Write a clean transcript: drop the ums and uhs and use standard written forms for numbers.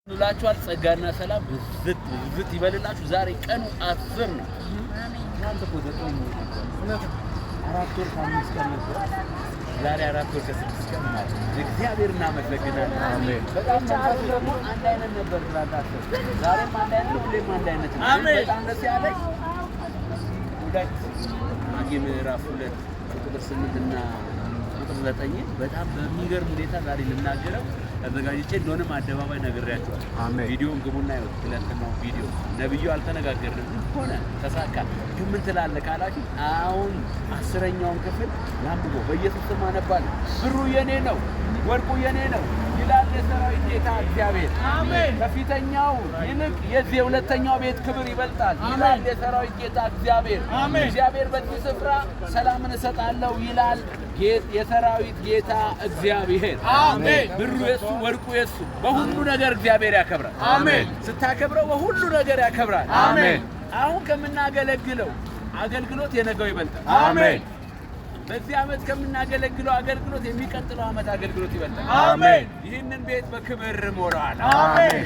ኑላችኋል ጸጋና ሰላም ብዝት ይበልላችሁ። ዛሬ ቀኑ 10 ነው። እናንተ እኮ ዘጠኝ ነው። አራት ወር ከአምስት ቀን ነበር። ዛሬ 4 ወር ከ6 ቀን ማለት ነው። እግዚአብሔር እናመሰግናለን። አሜን። በጣም ደግሞ አንድ አይነት ነበር ትላላችሁ። ዛሬም አንድ አይነት ነው፣ ሁሌም አንድ አይነት ነው። አሜን። በጣም ደስ ያለኝ ሁለት ማግኘት ምዕራፍ 2 ቁጥር 8 እና ቁጥር 9 በጣም በሚገርም ሁኔታ ዛሬ ልናገረው ተዘጋጅቼ እንደሆነም አደባባይ ነግሬያቸዋለሁ። አሜን። ቪዲዮን ግቡና ይወጥ ትላንትናው ቪዲዮ ነብዩ አልተነጋገርንም ሆነ ተሳካ። ግን ምን ትላለህ ካላችሁ አሁን 10ኛውን ክፍል ላምቦ በኢየሱስ ስም አነባለሁ። ብሩ የኔ ነው፣ ወርቁ የኔ ነው ይላል የሰራዊት ጌታ እግዚአብሔር። አሜን። ከፊተኛው ይልቅ የዚህ ሁለተኛው ቤት ክብር ይበልጣል ይላል የሰራዊት ጌታ እግዚአብሔር። አሜን። እግዚአብሔር በዚህ ስፍራ ሰላምን እሰጣለሁ ይላል የሰራዊት ጌታ እግዚአብሔር። አሜን። ብሩ የሱ ወርቁ የሱ በሁሉ ነገር እግዚአብሔር ያከብራል። አሜን። ስታከብረው በሁሉ ነገር ያከብራል። አሜን። አሁን ከምናገለግለው አገልግሎት የነገው ይበልጣል። አሜን። በዚህ ዓመት ከምናገለግለው አገልግሎት የሚቀጥለው ዓመት አገልግሎት ይበልጣል። አሜን። ይህንን ቤት በክብር ሞላዋል። አሜን።